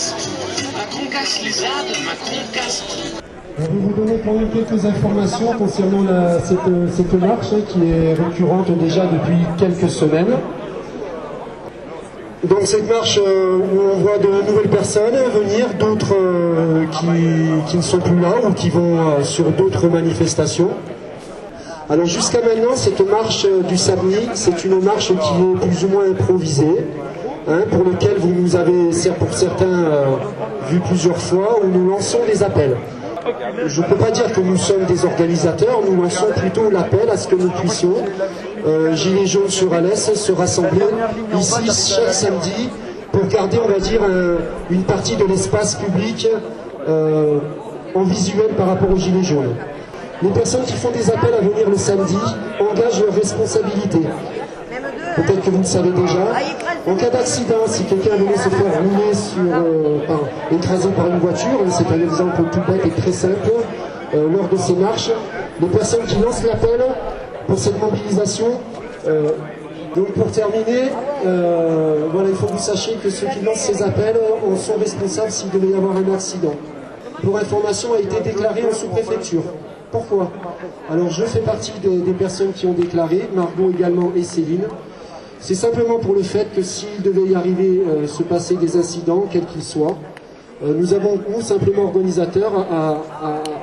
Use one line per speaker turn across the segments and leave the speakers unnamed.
casse tout. Macron casse les ZAD, Macron casse tout.
Je vais vous donner quand même quelques informations concernant cette marche qui est récurrente déjà depuis quelques semaines. Donc cette marche où on voit de nouvelles personnes venir, d'autres qui ne sont plus là ou qui vont sur d'autres manifestations. Alors jusqu'à maintenant, cette marche du samedi, c'est une marche qui est plus ou moins improvisée, pour laquelle vous nous avez, pour certains, vu plusieurs fois, où nous lançons des appels. Je ne peux pas dire que nous sommes des organisateurs, nous lançons plutôt l'appel à ce que nous puissions, Gilets jaunes sur Alès, se rassembler ici chaque samedi pour garder, on va dire, une partie de l'espace public en visuel par rapport aux Gilets jaunes. Les personnes qui font des appels à venir le samedi engagent leurs responsabilités. Peut-être que vous le savez déjà. En cas d'accident, si quelqu'un venait se faire rouler écrasé par une voiture, c'est un exemple tout bête et très simple, lors de ces marches, les personnes qui lancent l'appel pour cette mobilisation, donc pour terminer, voilà, il faut que vous sachiez que ceux qui lancent ces appels en sont responsables s'il devait y avoir un accident. Pour information, a été déclaré en sous-préfecture. Pourquoi? Alors je fais partie des personnes qui ont déclaré, Margot également et Céline. C'est simplement pour le fait que s'il devait y arriver, se passer des incidents, quels qu'ils soient, nous avons, nous, simplement organisateurs,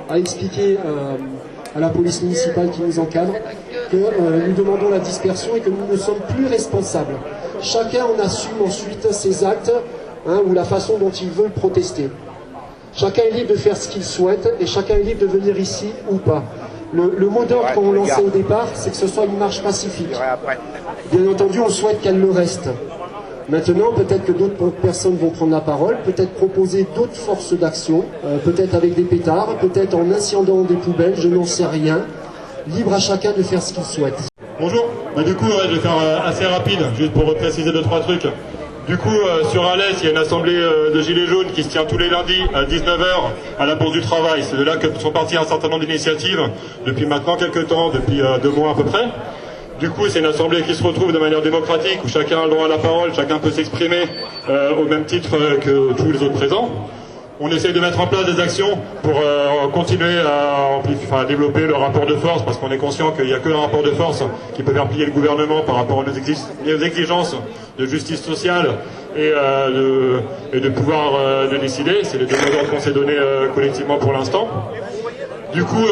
à expliquer à la police municipale qui nous encadre que nous demandons la dispersion et que nous ne sommes plus responsables. Chacun en assume ensuite ses actes ou la façon dont il veut protester. Chacun est libre de faire ce qu'il souhaite et chacun est libre de venir ici ou pas. Le mot d'ordre qu'on lançait au départ, c'est que ce soit une marche pacifique. Bien entendu, on souhaite qu'elle le reste. Maintenant, peut-être que d'autres personnes vont prendre la parole, peut-être proposer d'autres forces d'action, peut-être avec des pétards, peut-être en incendant des poubelles, je n'en sais rien. Libre à chacun de faire ce qu'il souhaite.
Bonjour, du coup, je vais faire assez rapide, juste pour préciser 2-3 trucs. Du coup, sur Alès, il y a une assemblée de Gilets jaunes qui se tient tous les lundis à 19h à la Bourse du Travail. C'est de là que sont parties un certain nombre d'initiatives depuis maintenant quelques temps, depuis 2 mois à peu près. Du coup, c'est une assemblée qui se retrouve de manière démocratique, où chacun a le droit à la parole, chacun peut s'exprimer au même titre que tous les autres présents. On essaye de mettre en place des actions pour continuer à développer le rapport de force, parce qu'on est conscient qu'il n'y a qu'un rapport de force qui peut faire plier le gouvernement par rapport aux exigences de justice sociale et de pouvoir de décider. C'est les 2 mots d'ordre qu'on s'est donnés collectivement pour l'instant. Du coup,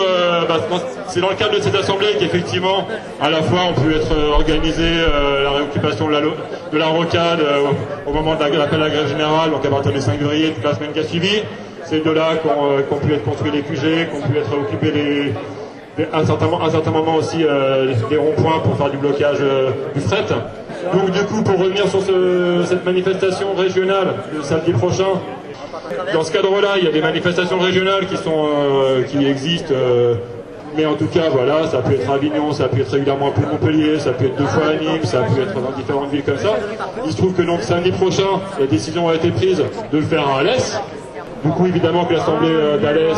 c'est dans le cadre de cette assemblée qu'effectivement, à la fois, on peut être organisé la réoccupation de la rocade au moment de l'appel à la grève générale, donc à partir du 5 février, toute la semaine qui a suivi. C'est de là qu'ont pu être construits les QG, qu'ont pu être occupés à un certain moment aussi des ronds-points pour faire du blocage du fret. Donc du coup, pour revenir sur cette manifestation régionale le samedi prochain, dans ce cadre-là, il y a des manifestations régionales qui existent, mais en tout cas, voilà, ça peut être à Avignon, ça peut être régulièrement à Montpellier, ça peut être 2 fois à Nîmes, ça peut être dans différentes villes comme ça. Il se trouve que donc samedi prochain, la décision a été prise de le faire à Alès. Du coup, évidemment que l'Assemblée d'Alès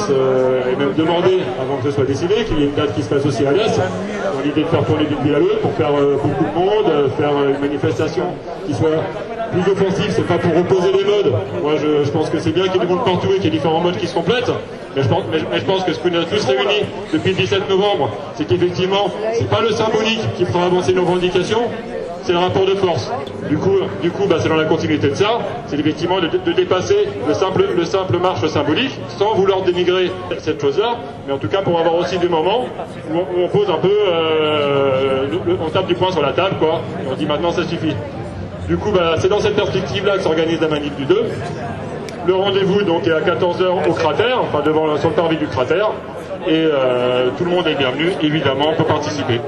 est même demandée, avant que ce soit décidé, qu'il y ait une date qui se passe aussi à Alès, dans l'idée de faire tourner d'une ville à l'autre, pour faire beaucoup de monde, faire une manifestation qui soit plus offensive. C'est pas pour opposer les modes. Moi, je pense que c'est bien qu'il y ait du monde partout et qu'il y ait différents modes qui se complètent. Mais je pense que ce qu'on a tous réunis depuis le 17 novembre, c'est qu'effectivement, c'est pas le symbolique qui fera avancer nos revendications, c'est le rapport de force. Du coup, c'est dans la continuité de ça, c'est effectivement de dépasser le simple marche symbolique, sans vouloir dénigrer cette chose-là, mais en tout cas pour avoir aussi des moments où on pose un peu, on tape du poing sur la table, quoi, et on dit maintenant ça suffit. Du coup, c'est dans cette perspective-là que s'organise la manif du 2. Le rendez-vous donc est à 14h au cratère, sur le parvis du cratère, et tout le monde est bienvenu, évidemment, pour participer.